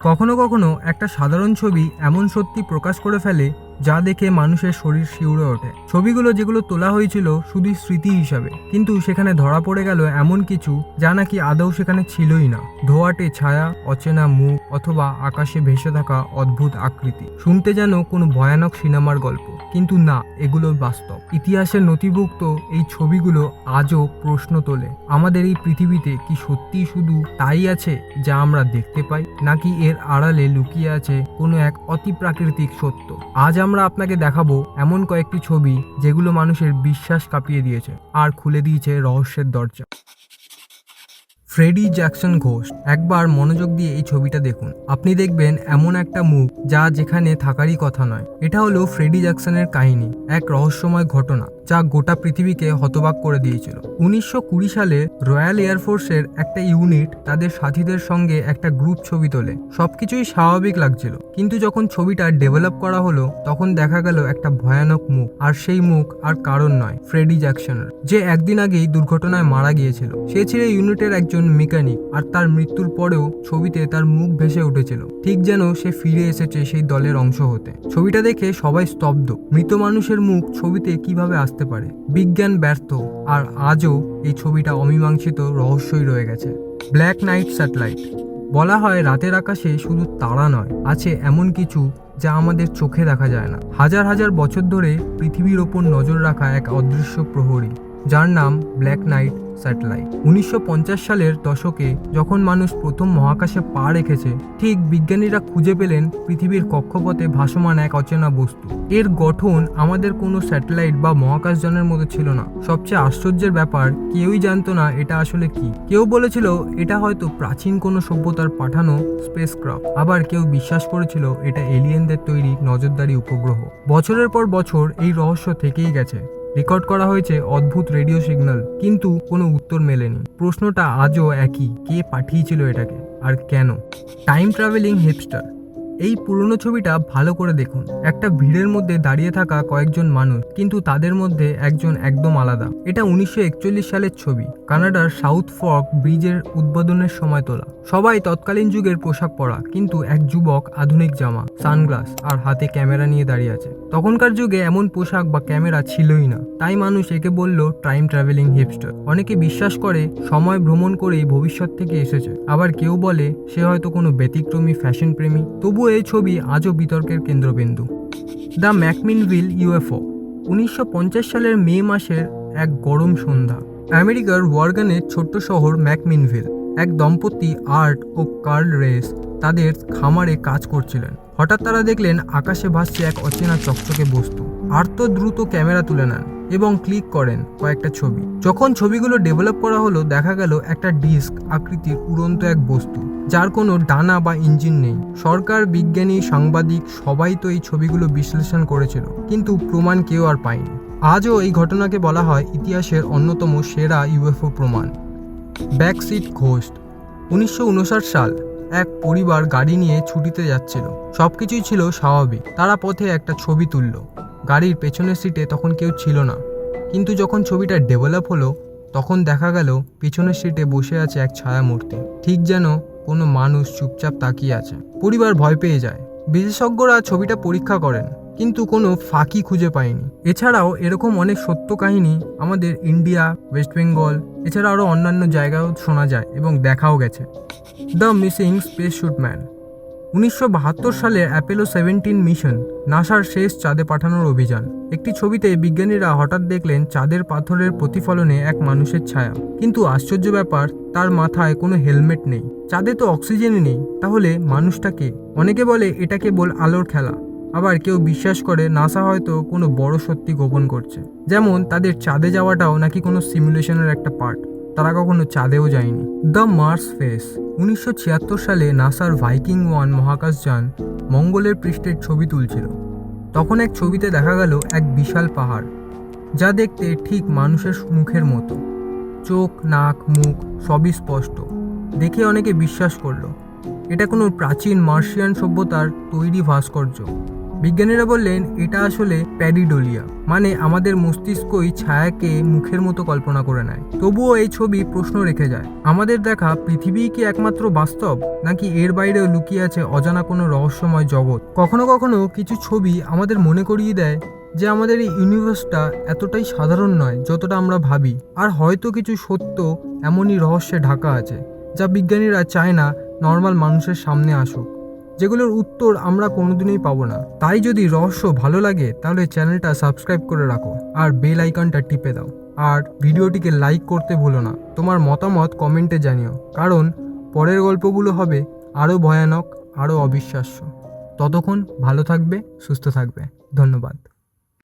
কখনো কখনো একটা সাধারণ ছবি এমন সত্যি প্রকাশ করে ফেলে যা দেখে মানুষের শরীর শিউরে ওঠে। ছবিগুলো যেগুলো তোলা হয়েছিল শুধু স্মৃতি হিসাবে, কিন্তু সেখানে ধরা পড়ে গেল এমন কিছু যা নাকি আদৌ সেখানে ছিলই না। ধোঁয়াটে ছায়া, অচেনা মুখ, অথবা আকাশে ভেসে থাকা অদ্ভুত আকৃতি। শুনতে যেন কোনো ভয়ানক সিনেমার গল্প, কিন্তু না, এগুলো বাস্তব। ইতিহাসের নথিভুক্ত এই ছবিগুলো আজও প্রশ্ন তোলে, আমাদের এই পৃথিবীতে কি সত্যি শুধু তাই আছে যা আমরা দেখতে পাই, নাকি এর আড়ালে লুকিয়ে আছে কোনো এক অতিপ্রাকৃতিক সত্য। আজ আমরা আপনাকে দেখাবো এমন কয়েকটি ছবি যেগুলো মানুষের বিশ্বাস কাঁপিয়ে দিয়েছে আর খুলে দিয়েছে রহস্যের দরজা। Freddy Jackson ghost. একবার মনোযোগ দিয়ে এই ছবিটা দেখুন। আপনি দেখবেন এমন একটা মুখ যা যেখানে থাকারই কথা নয়। এটা হলো ফ্রেডি জ্যাকসনের কাহিনী, এক রহস্যময় ঘটনা যা গোটা পৃথিবীকে হতবাক করে দিয়েছিল। 1920 সালে রয়্যাল এয়ারফোর্সের একটা ইউনিট তাদের সাথীদের সঙ্গে একটা গ্রুপ ছবি তোলে। সবকিছুই স্বাভাবিক লাগছিল, কিন্তু যখন ছবিটা ডেভেলপ করা হলো তখন দেখা গেল একটা ভয়ানক মুখ। আর সেই মুখ আর কারণ নয়, ফ্রেডি জ্যাকসনের, যে একদিন আগেই দুর্ঘটনায় মারা গিয়েছিল। সে ছিল ইউনিটের একজন মেকানিক, আর তার মৃত্যুর পরেও ছবিতে তার মুখ ভেসে উঠেছিল, ঠিক যেন সে ফিরে এসেছে সেই দলের অংশ হতে। ছবিটা দেখে সবাই স্তব্ধ। মৃত মানুষের মুখ ছবিতে কিভাবে আসতে পারে? বিজ্ঞান ব্যর্থ, আর আজও এই ছবিটা অমীমাংসিত রহস্যই রয়ে গেছে। Black night satellite. বলা হয় রাতের আকাশে শুধু তারা নয়, আছে এমন কিছু যা আমাদের চোখে দেখা যায় না। হাজার হাজার বছর ধরে পৃথিবীর ওপর নজর রাখা এক অদৃশ্য প্রহরী, যার নাম ব্ল্যাক নাইট স্যাটেলাইট। 1950 সালের দশকে যখন মানুষ প্রথম মহাকাশে পা রেখেছে, ঠিক বিজ্ঞানীরা খুঁজে পেলেন পৃথিবীর কক্ষপথে ভাসমান এক অচেনা বস্তু। এর গঠন আমাদের কোনো স্যাটেলাইট বা মহাকাশযানের মতো ছিল না। সবচেয়ে আশ্চর্যের ব্যাপার, কেউই জানতো না এটা আসলে কি। কেউ বলেছিল এটা হয়তো প্রাচীন কোনো সভ্যতার পাঠানো স্পেসক্রাফট, আবার কেউ বিশ্বাস করেছিল এটা এলিয়েনদের তৈরি নজরদারি উপগ্রহ। বছরের পর বছর এই রহস্য থেকেই গেছে। রেকর্ড করা হয়েছে অদ্ভুত রেডিও সিগন্যাল, কিন্তু কোনো উত্তর মেলেনি। প্রশ্নটা আজও একই, কে পাঠিয়েছিল এটাকে আর কেন? Time travelling hipster. এই পুরনো ছবিটা ভালো করে দেখুন। একটা ভিড়ের মধ্যে দাঁড়িয়ে থাকা কয়েকজন মানুষ, কিন্তু তাদের মধ্যে একজন একদম আলাদা। এটা 1941 সালের ছবি, কানাডার সাউথ ফর্ক ব্রিজের উদ্বোধনের সময় তোলা। সবাই তৎকালীন যুগের পোশাক পরা, কিন্তু এক যুবক আধুনিক জামা, সানগ্লাস আর হাতে ক্যামেরা নিয়ে দাঁড়িয়ে আছে। তখনকার যুগে এমন পোশাক বা ক্যামেরা ছিলই না, তাই মানুষ একে বলল টাইম ট্রাভেলিং হিপস্টার। অনেকে বিশ্বাস করে সময় ভ্রমণ করেই ভবিষ্যৎ থেকে এসেছে, আবার কেউ বলে সে হয়তো কোনো ব্যতিক্রমী ফ্যাশন প্রেমী। তবুও এই ছবি আজও বিতর্কের কেন্দ্রবিন্দু। The ম্যাকমিনভিল UFO. 1950 সালের মে মাসের এক গরম সন্ধ্যা, আমেরিকার ওয়ারগানের ছোট্ট শহর ম্যাকমিনভিল, এক দম্পতি আর্ট ও কার্ল রেস তাদের খামারে কাজ করছিলেন। হঠাৎ তারা দেখলেন আকাশে ভাসছে এক অচেনা চকচকে বস্তু। আর্ত দ্রুত ক্যামেরা তুলে নেন এবং ক্লিক করেন কয়েকটা ছবি। যখন ছবিগুলো ডেভেলপ করা হলো, দেখা গেল একটা ডিস্ক আকৃতির উড়ন্ত এক বস্তু, যার কোনো ডানা বা ইঞ্জিন নেই। সরকার, বিজ্ঞানী, সাংবাদিক সবাই তো এই ছবিগুলো বিশ্লেষণ করেছিল, কিন্তু প্রমাণ কেউ আর পায়নি। আজও এই ঘটনাকে বলা হয় ইতিহাসের অন্যতম সেরা ইউএফও প্রমাণ। Backseat ghost. 1959 সাল, এক পরিবার গাড়ি নিয়ে ছুটিতে যাচ্ছিল। সবকিছুই ছিল স্বাভাবিক। তারা পথে একটা ছবি তুলল। গাড়ির পেছনের সিটে তখন কেউ ছিল না, কিন্তু যখন ছবিটা ডেভেলপ হলো তখন দেখা গেল পিছনের সিটে বসে আছে এক ছায়ামূর্তি, ঠিক যেন কোনো মানুষ চুপচাপ তাকিয়ে আছে। পরিবার ভয় পেয়ে যায়। বিশেষজ্ঞরা ছবিটা পরীক্ষা করেন, কিন্তু কোনো ফাঁকি খুঁজে পায়নি। এছাড়াও এরকম অনেক সত্য কাহিনী আমাদের ইন্ডিয়া, ওয়েস্ট বেঙ্গল, এছাড়া আরও অন্যান্য জায়গায়ও শোনা যায় এবং দেখাও গেছে। The missing spacesuit man. 1972 সালে অ্যাপোলো 17 মিশন, নাসার শেষ চাঁদে পাঠানোর অভিযান। একটি ছবিতে বিজ্ঞানীরা হঠাৎ দেখলেন চাঁদের পাথরের প্রতিফলনে এক মানুষের ছায়া, কিন্তু আশ্চর্য ব্যাপার, তার মাথায় কোনো হেলমেট নেই। চাঁদে তো অক্সিজেনই নেই, তাহলে মানুষটা কে? অনেকে বলে এটা কেবল আলোর খেলা, আবার কেউ বিশ্বাস করে নাসা হয়তো কোনো বড় সত্যি গোপন করছে, যেমন তাদের চাঁদে যাওয়াটাও নাকি কোনো সিমুলেশনের একটা পার্ট। তারা কখনো চাঁদেও যায়নি। The Mars face. 1976 সালে নাসার ভাইকিং 1 মহাকাশযান মঙ্গলের পৃষ্ঠের ছবি তুলছিল। তখন এক ছবিতে দেখা গেল এক বিশাল পাহাড়, যা দেখতে ঠিক মানুষের মুখের মতো। চোখ, নাক, মুখ সবই স্পষ্ট। দেখে অনেকে বিশ্বাস করলো এটা কোনো প্রাচীন মার্শিয়ান সভ্যতার তৈরি ভাস্কর্য। বিজ্ঞানীরা বললেন এটা আসলে প্যারিডোলিয়া, মানে আমাদের মস্তিষ্কই ছায়াকে মুখের মতো কল্পনা করে নেয়। তবুও এই ছবি প্রশ্ন রেখে যায়, আমাদের দেখা পৃথিবী কি একমাত্র বাস্তব, নাকি এর বাইরেও লুকিয়ে আছে অজানা কোনো রহস্যময় জগৎ। কখনো কখনো কিছু ছবি আমাদের মনে করিয়ে দেয় যে আমাদের এই ইউনিভার্সটা এতটাই সাধারণ নয় যতটা আমরা ভাবি, আর হয়তো কিছু সত্য এমনই রহস্যে ঢাকা আছে যা বিজ্ঞানীরা চায় না নর্মাল মানুষের সামনে আসুক, যেগুলোর উত্তর আমরা কোনোদিনই পাবো না। তাই যদি রহস্য ভালো লাগে তাহলে চ্যানেলটা সাবস্ক্রাইব করে রাখো আর বেল আইকনটা টিপে দাও, আর ভিডিওটিকে লাইক করতে ভুলো না। তোমার মতামত কমেন্টে জানিও, কারণ পরের গল্পগুলো হবে আরও ভয়ানক, আরও অবিশ্বাস্য। ততক্ষণ ভালো থাকবে, সুস্থ থাকবে। ধন্যবাদ।